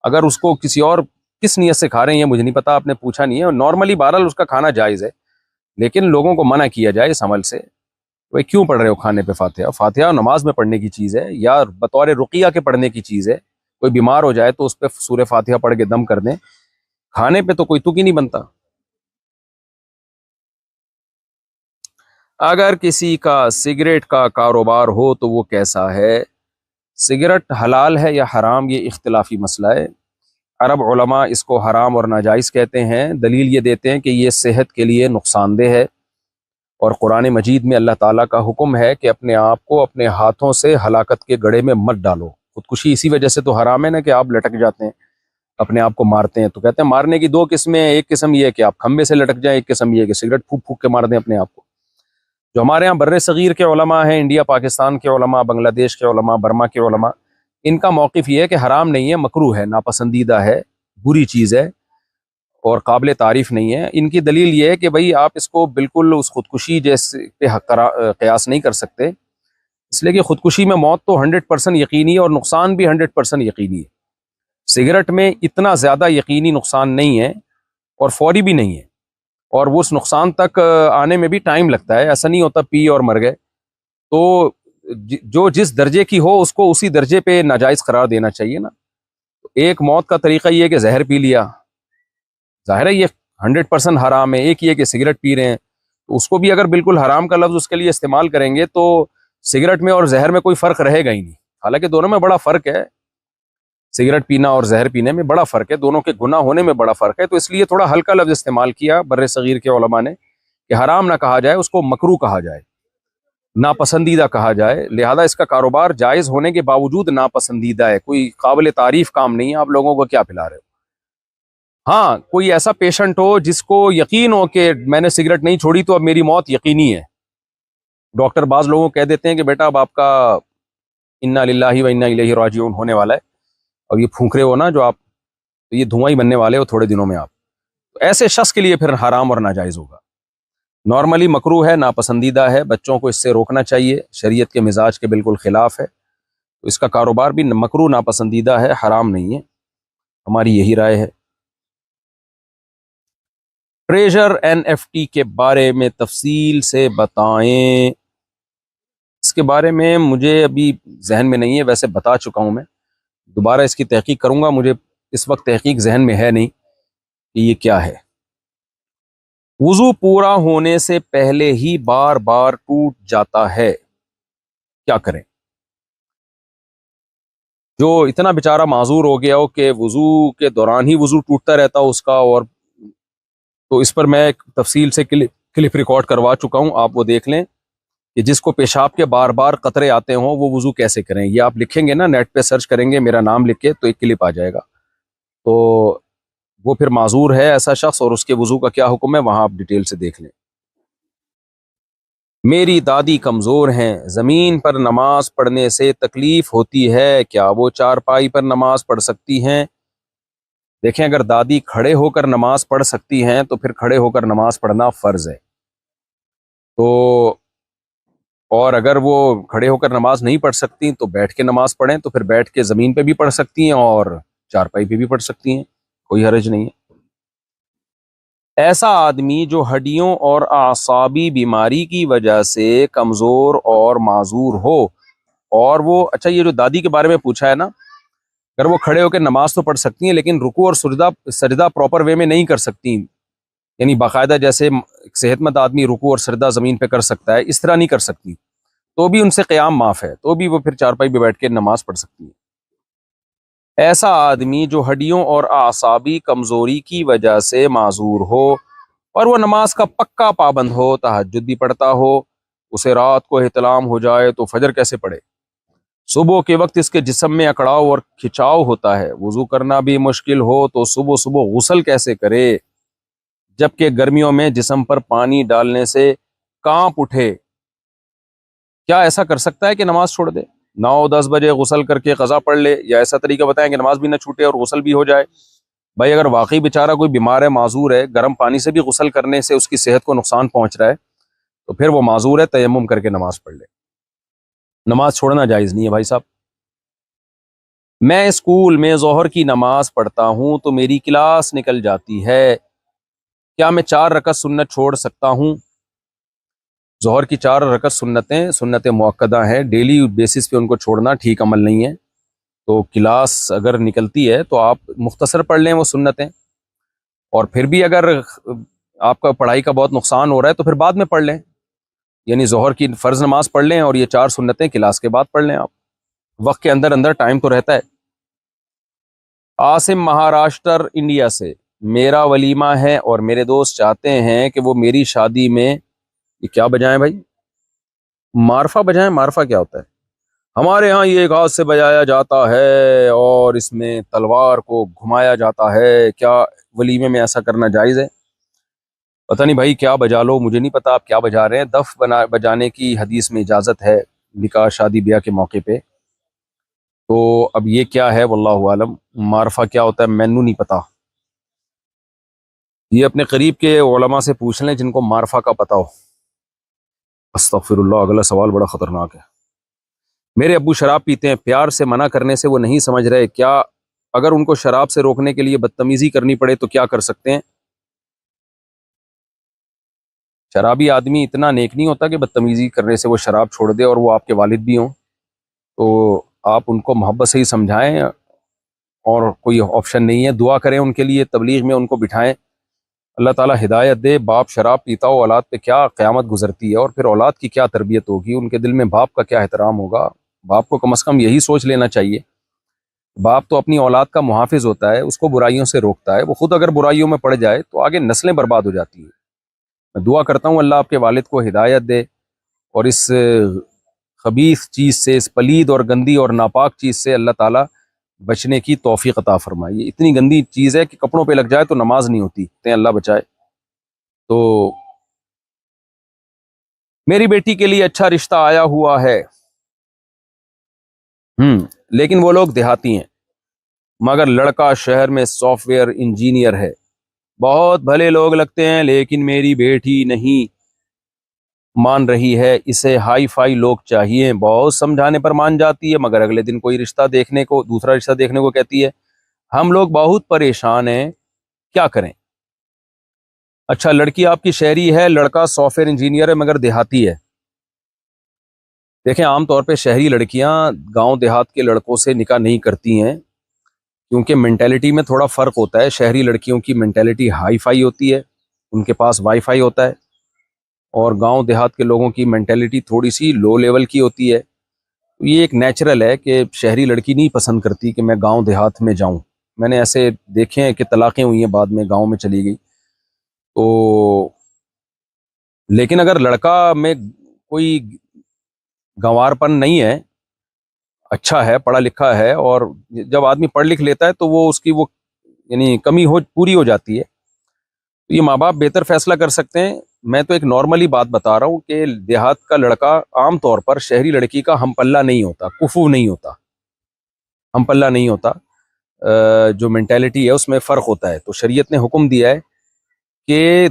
اگر اس کو کسی اور کس نیت سے کھا رہے ہیں یہ مجھے نہیں پتا, آپ نے پوچھا نہیں ہے. نارملی بہرحال اس کا کھانا جائز ہے, لیکن لوگوں کو منع کیا جائے اس عمل سے. وہ کیوں پڑھ رہے ہو کھانے پہ فاتحہ؟ فاتحہ نماز میں پڑھنے کی چیز ہے یا بطور رقیہ کے پڑھنے کی چیز ہے. کوئی بیمار ہو جائے تو اس پہ سورہ فاتحہ پڑھ کے دم کر دیں, کھانے پہ تو کوئی تک ہی نہیں بنتا. اگر کسی کا سگریٹ کا کاروبار ہو تو وہ کیسا ہے؟ سگریٹ حلال ہے یا حرام یہ اختلافی مسئلہ ہے. عرب علماء اس کو حرام اور ناجائز کہتے ہیں. دلیل یہ دیتے ہیں کہ یہ صحت کے لیے نقصان دہ ہے, اور قرآن مجید میں اللہ تعالیٰ کا حکم ہے کہ اپنے آپ کو اپنے ہاتھوں سے ہلاکت کے گڑھے میں مت ڈالو. خودکشی اسی وجہ سے تو حرام ہے نا کہ آپ لٹک جاتے ہیں, اپنے آپ کو مارتے ہیں. تو کہتے ہیں مارنے کی دو قسمیں ہیں, ایک قسم یہ ہے کہ آپ کھمبے سے لٹک جائیں, ایک قسم یہ ہے کہ سگریٹ پھونک پھونک کے مار دیں اپنے آپ کو. جو ہمارے ہاں بر صغیر کے علماء ہیں, انڈیا پاکستان کے علماء, بنگلہ دیش کے علماء, برما کے علماء, ان کا موقف یہ ہے کہ حرام نہیں ہے, مکروہ ہے, ناپسندیدہ ہے, بری چیز ہے اور قابل تعریف نہیں ہے. ان کی دلیل یہ ہے کہ بھئی آپ اس کو بالکل اس خودکشی جیسے پہ قیاس نہیں کر سکتے, اس لیے کہ خودکشی میں موت تو 100% یقینی ہے اور نقصان بھی 100% یقینی ہے. سگریٹ میں اتنا زیادہ یقینی نقصان نہیں ہے اور فوری بھی نہیں ہے, اور وہ اس نقصان تک آنے میں بھی ٹائم لگتا ہے. ایسا نہیں ہوتا پی اور مر گئے. تو جو جس درجے کی ہو اس کو اسی درجے پہ ناجائز قرار دینا چاہیے نا. ایک موت کا طریقہ یہ ہے کہ زہر پی لیا, ظاہر ہے یہ 100% حرام ہے. ایک یہ کہ سگریٹ پی رہے ہیں, تو اس کو بھی اگر بالکل حرام کا لفظ اس کے لیے استعمال کریں گے تو سگریٹ میں اور زہر میں کوئی فرق رہے گا ہی نہیں. حالانکہ دونوں میں بڑا فرق ہے, سگریٹ پینا اور زہر پینے میں بڑا فرق ہے, دونوں کے گناہ ہونے میں بڑا فرق ہے. تو اس لیے تھوڑا ہلکا لفظ استعمال کیا بر صغیر کے علماء نے کہ حرام نہ کہا جائے, اس کو مکروہ کہا جائے, ناپسندیدہ کہا جائے. لہذا اس کا کاروبار جائز ہونے کے باوجود ناپسندیدہ ہے, کوئی قابل تعریف کام نہیں ہے. آپ لوگوں کو کیا پلا رہے ہو؟ ہاں کوئی ایسا پیشنٹ ہو جس کو یقین ہو کہ میں نے سگریٹ نہیں چھوڑی تو اب میری موت یقینی ہے. ڈاکٹر بعض لوگوں کو کہہ دیتے ہیں کہ بیٹا اب آپ کا انا للہ و انا الیہ راجعون ہونے والا ہے, اور یہ پھونک رہے ہو نا جو آپ, تو یہ دھواں ہی بننے والے ہو تھوڑے دنوں میں آپ. تو ایسے شخص کے لیے پھر حرام اور ناجائز ہوگا. نارملی مکروہ ہے, ناپسندیدہ ہے, بچوں کو اس سے روکنا چاہیے, شریعت کے مزاج کے بالکل خلاف ہے. تو اس کا کاروبار بھی مکروہ ناپسندیدہ ہے, حرام نہیں ہے. ہماری یہی رائے ہے. ٹریجر NFT کے بارے میں تفصیل سے بتائیں. اس کے بارے میں مجھے ابھی ذہن میں نہیں ہے, ویسے بتا چکا ہوں میں, دوبارہ اس کی تحقیق کروں گا. مجھے اس وقت تحقیق ذہن میں ہے نہیں کہ یہ کیا ہے. وضو پورا ہونے سے پہلے ہی بار بار ٹوٹ جاتا ہے, کیا کریں؟ جو اتنا بیچارہ معذور ہو گیا ہو کہ وضو کے دوران ہی وضو ٹوٹتا رہتا ہو اس کا, اور تو اس پر میں ایک تفصیل سے کلپ ریکارڈ کروا چکا ہوں, آپ وہ دیکھ لیں کہ جس کو پیشاب کے بار بار قطرے آتے ہوں وہ وضو کیسے کریں. یہ آپ لکھیں گے نا, نیٹ پہ سرچ کریں گے میرا نام لکھ کے, تو ایک کلپ آ جائے گا. تو وہ پھر معذور ہے ایسا شخص, اور اس کے وضو کا کیا حکم ہے وہاں آپ ڈیٹیل سے دیکھ لیں. میری دادی کمزور ہیں, زمین پر نماز پڑھنے سے تکلیف ہوتی ہے, کیا وہ چارپائی پر نماز پڑھ سکتی ہیں؟ دیکھیں اگر دادی کھڑے ہو کر نماز پڑھ سکتی ہیں تو پھر کھڑے ہو کر نماز پڑھنا فرض ہے. تو اور اگر وہ کھڑے ہو کر نماز نہیں پڑھ سکتی تو بیٹھ کے نماز پڑھیں, تو پھر بیٹھ کے زمین پہ بھی پڑھ سکتی ہیں اور چارپائی پہ بھی پڑھ سکتی ہیں, کوئی حرج نہیں ہے. ایسا آدمی جو ہڈیوں اور اعصابی بیماری کی وجہ سے کمزور اور معذور ہو, اور وہ اچھا یہ جو دادی کے بارے میں پوچھا ہے نا, اگر وہ کھڑے ہو کے نماز تو پڑھ سکتی ہیں لیکن رکوع اور سجدہ پراپر وے میں نہیں کر سکتی, یعنی باقاعدہ جیسے صحت مند آدمی رکوع اور سجدہ زمین پہ کر سکتا ہے اس طرح نہیں کر سکتی, تو بھی ان سے قیام معاف ہے, تو بھی وہ پھر چارپائی پہ بیٹھ کے نماز پڑھ سکتی ہے. ایسا آدمی جو ہڈیوں اور اعصابی کمزوری کی وجہ سے معذور ہو اور وہ نماز کا پکا پابند ہو, تہجد بھی پڑھتا ہو, اسے رات کو احتلام ہو جائے تو فجر کیسے پڑھے؟ صبح کے وقت اس کے جسم میں اکڑاؤ اور کھچاؤ ہوتا ہے, وضو کرنا بھی مشکل ہو تو صبح صبح غسل کیسے کرے, جبکہ گرمیوں میں جسم پر پانی ڈالنے سے کانپ اٹھے؟ کیا ایسا کر سکتا ہے کہ نماز چھوڑ دے؟ 9-10 بجے غسل کر کے قضا پڑھ لے, یا ایسا طریقہ بتائیں کہ نماز بھی نہ چھوٹے اور غسل بھی ہو جائے؟ بھائی اگر واقعی بیچارہ کوئی بیمار ہے, معذور ہے, گرم پانی سے بھی غسل کرنے سے اس کی صحت کو نقصان پہنچ رہا ہے, تو پھر وہ معذور ہے، تیمم کر کے نماز پڑھ لے، نماز چھوڑنا جائز نہیں ہے بھائی صاحب۔ میں اسکول میں ظہر کی نماز پڑھتا ہوں تو میری کلاس نکل جاتی ہے، کیا میں 4 رکعت سنت چھوڑ سکتا ہوں؟ ظہر کی 4 رکعت سنت مؤکدہ ہیں، ڈیلی بیسس پہ ان کو چھوڑنا ٹھیک عمل نہیں ہے۔ تو کلاس اگر نکلتی ہے تو آپ مختصر پڑھ لیں وہ سنتیں، اور پھر بھی اگر آپ کا پڑھائی کا بہت نقصان ہو رہا ہے تو پھر بعد میں پڑھ لیں، یعنی ظہر کی فرض نماز پڑھ لیں اور یہ 4 سنتیں کلاس کے بعد پڑھ لیں آپ، وقت کے اندر اندر ٹائم تو رہتا ہے۔ عاصم مہاراشٹر انڈیا سے، میرا ولیمہ ہے اور میرے دوست چاہتے ہیں کہ وہ میری شادی میں، یہ کیا بجائیں بھائی؟ معرفہ بجائیں؟ معرفہ کیا ہوتا ہے؟ ہمارے ہاں یہ ایک ہاتھ سے بجایا جاتا ہے اور اس میں تلوار کو گھمایا جاتا ہے، کیا ولیمے میں ایسا کرنا جائز ہے؟ پتہ نہیں بھائی، کیا بجا لو، مجھے نہیں پتا آپ کیا بجا رہے ہیں۔ دف بجانے کی حدیث میں اجازت ہے نکاح شادی بیاہ کے موقع پہ، تو اب یہ کیا ہے واللہ عالم، معرفہ کیا ہوتا ہے مینوں نہیں پتا، یہ اپنے قریب کے علماء سے پوچھ لیں جن کو معرفہ کا پتہ ہو۔ استغفر اللہ، اگلا سوال بڑا خطرناک ہے۔ میرے ابو شراب پیتے ہیں، پیار سے منع کرنے سے وہ نہیں سمجھ رہے، کیا اگر ان کو شراب سے روکنے کے لیے بدتمیزی کرنی پڑے تو کیا کر سکتے ہیں؟ شرابی آدمی اتنا نیک نہیں ہوتا کہ بدتمیزی کرنے سے وہ شراب چھوڑ دے، اور وہ آپ کے والد بھی ہوں، تو آپ ان کو محبت سے ہی سمجھائیں، اور کوئی آپشن نہیں ہے، دعا کریں ان کے لیے، تبلیغ میں ان کو بٹھائیں، اللہ تعالیٰ ہدایت دے۔ باپ شراب پیتا ہو، اولاد پہ کیا قیامت گزرتی ہے، اور پھر اولاد کی کیا تربیت ہوگی، ان کے دل میں باپ کا کیا احترام ہوگا۔ باپ کو کم از کم یہی سوچ لینا چاہیے، باپ تو اپنی اولاد کا محافظ ہوتا ہے، اس کو برائیوں سے روکتا ہے، وہ خود اگر برائیوں میں پڑ جائے تو آگے نسلیں برباد ہو جاتی ہیں۔ میں دعا کرتا ہوں اللہ آپ کے والد کو ہدایت دے، اور اس خبیث چیز سے، اس پلید اور گندی اور ناپاک چیز سے اللہ تعالیٰ بچنے کی توفیق عطا فرمائے۔ یہ اتنی گندی چیز ہے کہ کپڑوں پہ لگ جائے تو نماز نہیں ہوتی، اللہ بچائے۔ تو میری بیٹی کے لیے اچھا رشتہ آیا ہوا ہے، لیکن وہ لوگ دیہاتی ہیں، مگر لڑکا شہر میں سافٹ ویئر انجینئر ہے، بہت بھلے لوگ لگتے ہیں، لیکن میری بیٹی نہیں مان رہی ہے، اسے ہائی فائی لوگ چاہیے، بہت سمجھانے پر مان جاتی ہے، مگر اگلے دن کوئی رشتہ دیکھنے کو، دوسرا رشتہ دیکھنے کو کہتی ہے۔ ہم لوگ بہت پریشان ہیں، کیا کریں؟ اچھا، لڑکی آپ کی شہری ہے، لڑکا سافٹ ویئر انجینئر ہے مگر دیہاتی ہے۔ دیکھیں، عام طور پہ شہری لڑکیاں گاؤں دیہات کے لڑکوں سے نکاح نہیں کرتی ہیں، کیونکہ مینٹیلٹی میں تھوڑا فرق ہوتا ہے۔ شہری لڑکیوں کی مینٹیلٹی ہائی فائی ہوتی ہے، ان کے پاس وائی فائی ہوتا ہے، اور گاؤں دیہات کے لوگوں کی مینٹیلٹی تھوڑی سی لو لیول کی ہوتی ہے۔ یہ ایک نیچرل ہے کہ شہری لڑکی نہیں پسند کرتی کہ میں گاؤں دیہات میں جاؤں، میں نے ایسے دیکھے ہیں کہ طلاقیں ہوئی ہیں، بعد میں گاؤں میں چلی گئی۔ تو لیکن اگر لڑکا میں کوئی گنوار پن نہیں ہے، اچھا ہے، پڑھا لکھا ہے، اور جب آدمی پڑھ لکھ لیتا ہے تو وہ اس کی وہ یعنی کمی پوری ہو جاتی ہے، تو یہ ماں باپ بہتر فیصلہ کر سکتے ہیں۔ میں تو ایک نارملی بات بتا رہا ہوں کہ دیہات کا لڑکا عام طور پر شہری لڑکی کا ہم پلہ نہیں ہوتا، کفو نہیں ہوتا، ہم پلہ نہیں ہوتا، جو مینٹیلٹی ہے اس میں فرق ہوتا ہے۔ تو شریعت نے حکم دیا ہے کہ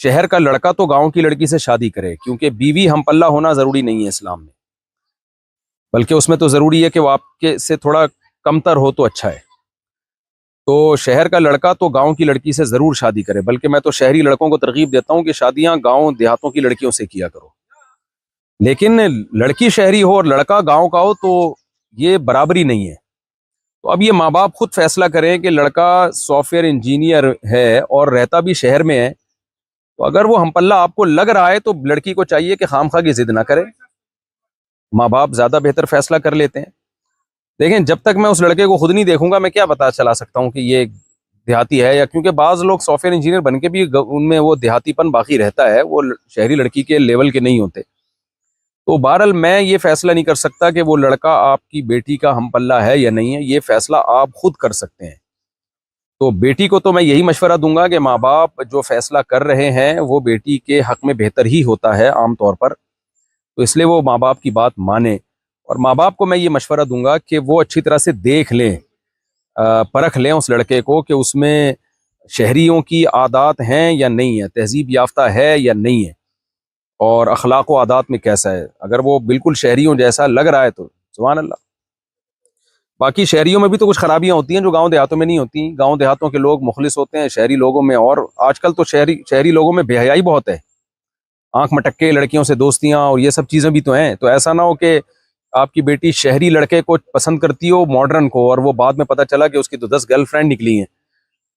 شہر کا لڑکا تو گاؤں کی لڑکی سے شادی کرے، کیونکہ بیوی ہم پلہ ہونا ضروری نہیں ہے اسلام میں، بلکہ اس میں تو ضروری ہے کہ وہ آپ کے سے تھوڑا کمتر ہو تو اچھا ہے۔ تو شہر کا لڑکا تو گاؤں کی لڑکی سے ضرور شادی کرے، بلکہ میں تو شہری لڑکوں کو ترغیب دیتا ہوں کہ شادیاں گاؤں دیہاتوں کی لڑکیوں سے کیا کرو، لیکن لڑکی شہری ہو اور لڑکا گاؤں کا ہو تو یہ برابری نہیں ہے۔ تو اب یہ ماں باپ خود فیصلہ کریں کہ لڑکا سافٹ ویئر انجینئر ہے اور رہتا بھی شہر میں ہے، تو اگر وہ ہم پلہ آپ کو لگ رہا ہے تو لڑکی کو چاہیے کہ خام خواہ کی ضد نہ کرے، ماں باپ زیادہ بہتر فیصلہ کر لیتے ہیں۔ دیکھیں، جب تک میں اس لڑکے کو خود نہیں دیکھوں گا میں کیا پتا چلا سکتا ہوں کہ یہ دیہاتی ہے، یا کیونکہ بعض لوگ سافٹ ویئر انجینئر بن کے بھی ان میں وہ دیہاتی پن باقی رہتا ہے، وہ شہری لڑکی کے لیول کے نہیں ہوتے۔ تو بہرحال میں یہ فیصلہ نہیں کر سکتا کہ وہ لڑکا آپ کی بیٹی کا ہم پلہ ہے یا نہیں ہے، یہ فیصلہ آپ خود کر سکتے ہیں۔ تو بیٹی کو تو میں یہی مشورہ دوں گا کہ ماں باپ جو فیصلہ کر رہے ہیں وہ بیٹی کے حق میں بہتر ہی ہوتا ہے عام طور پر، تو اس لیے وہ ماں باپ کی بات مانیں، اور ماں باپ کو میں یہ مشورہ دوں گا کہ وہ اچھی طرح سے دیکھ لیں، پرکھ لیں اس لڑکے کو کہ اس میں شہریوں کی عادات ہیں یا نہیں ہے، تہذیب یافتہ ہے یا نہیں ہے، اور اخلاق و عادات میں کیسا ہے. اگر وہ بالکل شہریوں جیسا لگ رہا ہے تو سبحان اللہ. باقی شہریوں میں بھی تو کچھ خرابیاں ہوتی ہیں جو گاؤں دیہاتوں میں نہیں ہوتی. گاؤں دیہاتوں کے لوگ مخلص ہوتے ہیں، شہری لوگوں میں، اور آج کل تو شہری لوگوں میں بے حیائی بہت ہے. آنکھ مٹکے، لڑکیوں سے دوستیاں اور یہ سب چیزیں بھی تو ہیں. تو ایسا نہ ہو کہ آپ کی بیٹی شہری لڑکے کو پسند کرتی ہو ماڈرن کو، اور وہ بعد میں پتہ چلا کہ اس کی تو 10 گرل فرینڈ نکلی ہیں.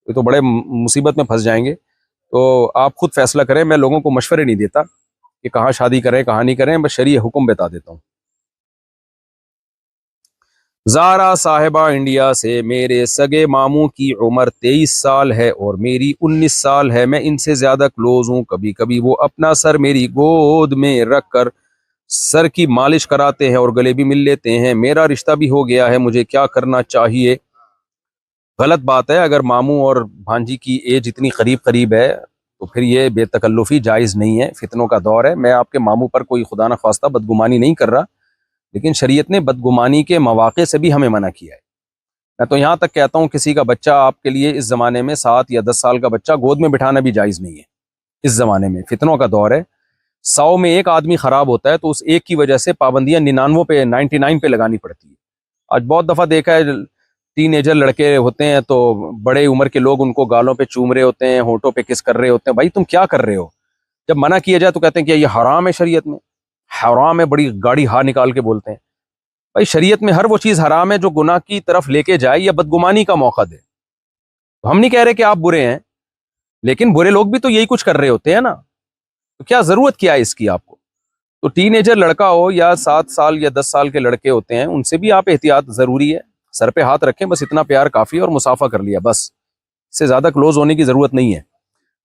یہ تو بڑے مصیبت میں پھنس جائیں گے. تو آپ خود فیصلہ کریں. میں لوگوں کو مشورے نہیں دیتا کہ کہاں شادی کریں کہاں نہیں کریں، بس شرعی حکم بتا دیتا ہوں. زارا صاحبہ انڈیا سے: میرے سگے ماموں کی عمر 23 سال ہے اور میری 19 سال ہے. میں ان سے زیادہ کلوز ہوں. کبھی کبھی وہ اپنا سر میری گود میں رکھ کر سر کی مالش کراتے ہیں اور گلے بھی مل لیتے ہیں. میرا رشتہ بھی ہو گیا ہے، مجھے کیا کرنا چاہیے؟ غلط بات ہے. اگر ماموں اور بھانجی کی ایج اتنی قریب ہے تو پھر یہ بے تکلفی جائز نہیں ہے. فتنوں کا دور ہے. میں آپ کے ماموں پر کوئی خدا نہ خواستہ بدگمانی نہیں کر رہا، لیکن شریعت نے بدگمانی کے مواقع سے بھی ہمیں منع کیا ہے. میں تو یہاں تک کہتا ہوں کسی کا بچہ آپ کے لیے اس زمانے میں 7 یا 10 سال کا بچہ گود میں بٹھانا بھی جائز نہیں ہے. اس زمانے میں فتنوں کا دور ہے. 100 میں ایک آدمی خراب ہوتا ہے تو اس ایک کی وجہ سے پابندیاں 99 پہ 99 پہ لگانی پڑتی ہے. آج بہت دفعہ دیکھا ہے ٹین ایجر لڑکے ہوتے ہیں تو بڑے عمر کے لوگ ان کو گالوں پہ چوم رہے ہوتے ہیں، ہونٹوں پہ کس کر رہے ہوتے ہیں. بھائی تم کیا کر رہے ہو؟ جب منع کیا جائے تو کہتے ہیں کہ یہ حرام ہے، شریعت میں حرام ہے. بڑی گاڑی ہاں نکال کے بولتے ہیں. بھائی شریعت میں ہر وہ چیز حرام ہے جو گناہ کی طرف لے کے جائے یا بدگمانی کا موقع دے. تو ہم نہیں کہہ رہے کہ آپ برے ہیں، لیکن برے لوگ بھی تو یہی کچھ کر رہے ہوتے ہیں نا. تو کیا ضرورت کیا ہے اس کی آپ کو؟ تو ٹین ایجر لڑکا ہو یا 7 سال یا 10 سال کے لڑکے ہوتے ہیں، ان سے بھی آپ احتیاط ضروری ہے. سر پہ ہاتھ رکھیں، بس اتنا پیار کافی ہے، اور مسافہ کر لیا بس. اس سے زیادہ کلوز ہونے کی ضرورت نہیں ہے.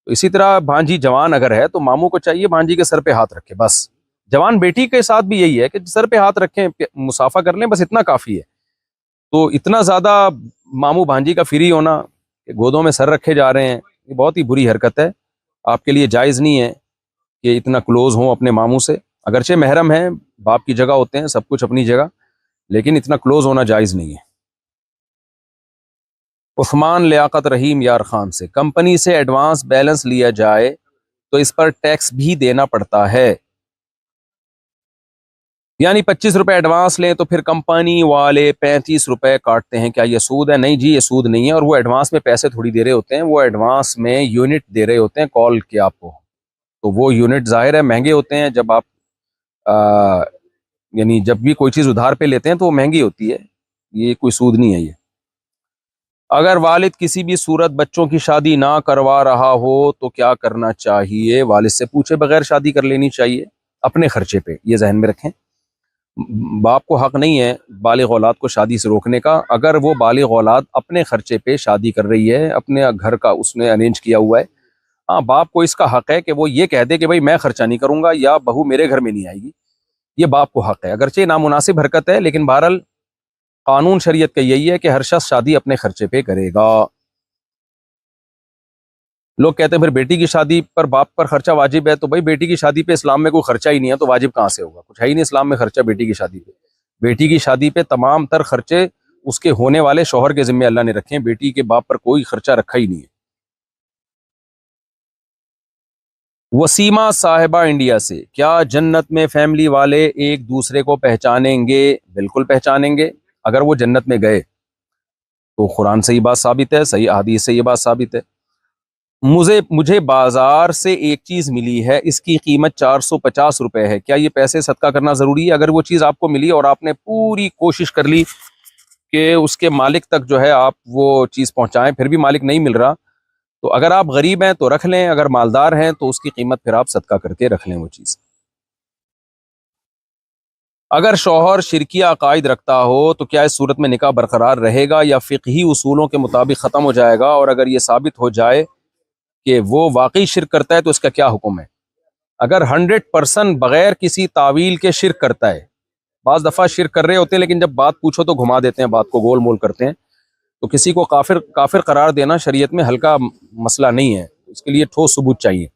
تو اسی طرح بھانجی جوان اگر ہے تو ماموں کو چاہیے بھانجی کے سر پہ ہاتھ رکھے بس. جوان بیٹی کے ساتھ بھی یہی ہے کہ سر پہ ہاتھ رکھیں، مسافہ کر لیں، بس اتنا کافی ہے. تو اتنا زیادہ ماموں بھانجی کا فری ہونا کہ گودوں میں سر رکھے جا رہے ہیں، یہ بہت ہی بری حرکت ہے. آپ کے لیے جائز نہیں ہے کہ اتنا کلوز ہوں اپنے ماموں سے. اگرچہ محرم ہیں، باپ کی جگہ ہوتے ہیں، سب کچھ اپنی جگہ، لیکن اتنا کلوز ہونا جائز نہیں ہے. عثمان لیاقت رحیم یار خان سے: کمپنی سے ایڈوانس بیلنس لیا جائے تو اس پر ٹیکس بھی دینا پڑتا ہے، یعنی 25 روپے ایڈوانس لیں تو پھر کمپنی والے 35 روپے کاٹتے ہیں. کیا یہ سود ہے؟ نہیں جی، یہ سود نہیں ہے. اور وہ ایڈوانس میں پیسے تھوڑی دے رہے ہوتے ہیں، وہ ایڈوانس میں یونٹ دے رہے ہوتے ہیں کال کے آپ کو. تو وہ یونٹ ظاہر ہے مہنگے ہوتے ہیں. جب آپ یعنی جب بھی کوئی چیز ادھار پہ لیتے ہیں تو وہ مہنگی ہوتی ہے. یہ کوئی سود نہیں ہے. یہ اگر والد کسی بھی صورت بچوں کی شادی نہ کروا رہا ہو تو کیا کرنا چاہیے؟ والد سے پوچھے بغیر شادی کر لینی چاہیے اپنے خرچے پہ. یہ ذہن میں رکھیں، باپ کو حق نہیں ہے بالغ اولاد کو شادی سے روکنے کا. اگر وہ بالغ اولاد اپنے خرچے پہ شادی کر رہی ہے، اپنے گھر کا اس نے ارینج کیا ہوا ہے، ہاں باپ کو اس کا حق ہے کہ وہ یہ کہہ دے کہ بھائی میں خرچہ نہیں کروں گا یا بہو میرے گھر میں نہیں آئے گی. یہ باپ کو حق ہے. اگرچہ نامناسب حرکت ہے، لیکن بہرحال قانون شریعت کا یہی ہے کہ ہر شخص شادی اپنے خرچے پہ کرے گا. لوگ کہتے ہیں پھر بیٹی کی شادی پر باپ پر خرچہ واجب ہے. تو بھائی بیٹی کی شادی پہ اسلام میں کوئی خرچہ ہی نہیں ہے تو واجب کہاں سے ہوگا؟ کچھ ہے ہی نہیں اسلام میں خرچہ بیٹی کی شادی پہ. بیٹی کی شادی پہ تمام تر خرچے اس کے ہونے والے شوہر کے ذمہ اللہ نے رکھے ہیں. بیٹی کے باپ پر کوئی خرچہ رکھا ہی نہیں ہے. وسیمہ صاحبہ انڈیا سے: کیا جنت میں فیملی والے ایک دوسرے کو پہچانیں گے؟ بالکل پہچانیں گے. اگر وہ جنت میں گئے تو قرآن سے یہ بات ثابت ہے، صحیح احادیث سے یہ بات ثابت ہے. مجھے بازار سے ایک چیز ملی ہے، اس کی قیمت 450 روپے ہے، کیا یہ پیسے صدقہ کرنا ضروری ہے؟ اگر وہ چیز آپ کو ملی اور آپ نے پوری کوشش کر لی کہ اس کے مالک تک جو ہے آپ وہ چیز پہنچائیں، پھر بھی مالک نہیں مل رہا، تو اگر آپ غریب ہیں تو رکھ لیں، اگر مالدار ہیں تو اس کی قیمت پھر آپ صدقہ کر کے رکھ لیں وہ چیز. اگر شوہر شرکی عقائد رکھتا ہو تو کیا اس صورت میں نکاح برقرار رہے گا یا فقہی اصولوں کے مطابق ختم ہو جائے گا؟ اور اگر یہ ثابت ہو جائے کہ وہ واقعی شرک کرتا ہے تو اس کا کیا حکم ہے؟ اگر 100% بغیر کسی تعویل کے شرک کرتا ہے، بعض دفعہ شرک کر رہے ہوتے ہیں لیکن جب بات پوچھو تو گھما دیتے ہیں، بات کو گول مول کرتے ہیں، تو کسی کو کافر قرار دینا شریعت میں ہلکا مسئلہ نہیں ہے. اس کے لیے ٹھوس ثبوت چاہیے.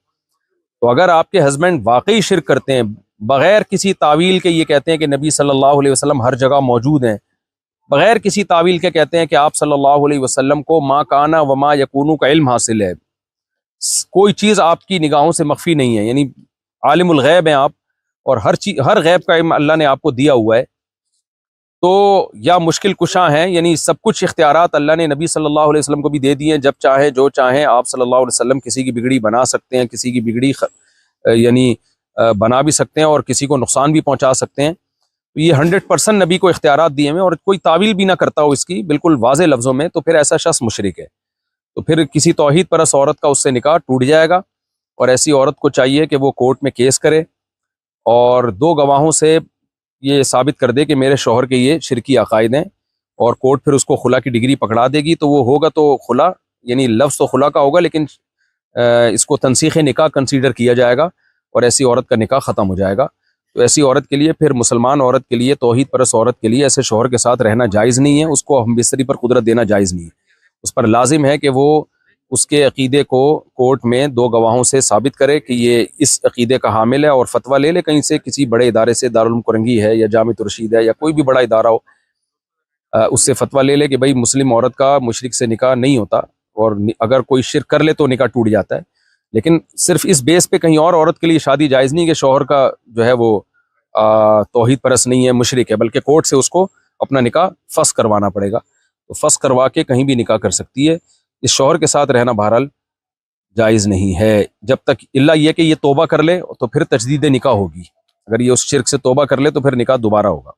تو اگر آپ کے ہسبینڈ واقعی شرک کرتے ہیں، بغیر کسی تعویل کے یہ کہتے ہیں کہ نبی صلی اللہ علیہ وسلم ہر جگہ موجود ہیں، بغیر کسی تعویل کے کہتے ہیں کہ آپ صلی اللہ علیہ وسلم کو ما کانا وما یکونو کا علم حاصل ہے، کوئی چیز آپ کی نگاہوں سے مخفی نہیں ہے، یعنی عالم الغیب ہیں آپ، اور ہر غیب کا علم اللہ نے آپ کو دیا ہوا ہے، تو یا مشکل کشاں ہیں، یعنی سب کچھ اختیارات اللہ نے نبی صلی اللہ علیہ وسلم کو بھی دے دیے ہیں، جب چاہیں جو چاہیں آپ صلی اللہ علیہ وسلم کسی کی بگڑی بنا سکتے ہیں، کسی کی بگڑی یعنی بنا بھی سکتے ہیں اور کسی کو نقصان بھی پہنچا سکتے ہیں. تو یہ 100% نبی کو اختیارات دیے ہوئے، اور کوئی تعویل بھی نہ کرتا ہو اس کی بالکل واضح لفظوں میں، تو پھر ایسا شخص مشرک ہے. تو پھر کسی توحید پرست عورت کا اس سے نکاح ٹوٹ جائے گا، اور ایسی عورت کو چاہیے کہ وہ کورٹ میں کیس کرے اور 2 گواہوں سے یہ ثابت کر دے کہ میرے شوہر کے یہ شرکی عقائد ہیں، اور کورٹ پھر اس کو خلا کی ڈگری پکڑا دے گی، تو وہ ہوگا تو خلا، یعنی لفظ تو خلا کا ہوگا، لیکن اس کو تنسیخ نکاح کنسیڈر کیا جائے گا اور ایسی عورت کا نکاح ختم ہو جائے گا. تو ایسی عورت کے لیے، پھر مسلمان عورت کے لیے، توحید پرست عورت کے لیے ایسے شوہر کے ساتھ رہنا جائز نہیں ہے، اس کو ہم بستری پر قدرت دینا جائز نہیں ہے. اس پر لازم ہے کہ وہ اس کے عقیدے کو کورٹ میں 2 گواہوں سے ثابت کرے کہ یہ اس عقیدے کا حامل ہے، اور فتویٰ لے لے کہیں سے، کسی بڑے ادارے سے، دارالعلوم کرنگی ہے یا جامعۃ الرشید ہے یا کوئی بھی بڑا ادارہ ہو، اس سے فتویٰ لے لے کہ بھائی مسلم عورت کا مشرک سے نکاح نہیں ہوتا، اور اگر کوئی شرک کر لے تو نکاح ٹوٹ جاتا ہے. لیکن صرف اس بیس پہ کہیں اور عورت کے لیے شادی جائز نہیں کہ شوہر کا جو ہے وہ توحید پرست نہیں ہے، مشرک ہے، بلکہ کورٹ سے اس کو اپنا نکاح فسخ کروانا پڑے گا. تو فسخ کروا کے کہیں بھی نکاح کر سکتی ہے. اس شوہر کے ساتھ رہنا بہرحال جائز نہیں ہے، جب تک الا یہ کہ یہ توبہ کر لے تو پھر تجدید نکاح ہوگی. اگر یہ اس شرک سے توبہ کر لے تو پھر نکاح دوبارہ ہوگا.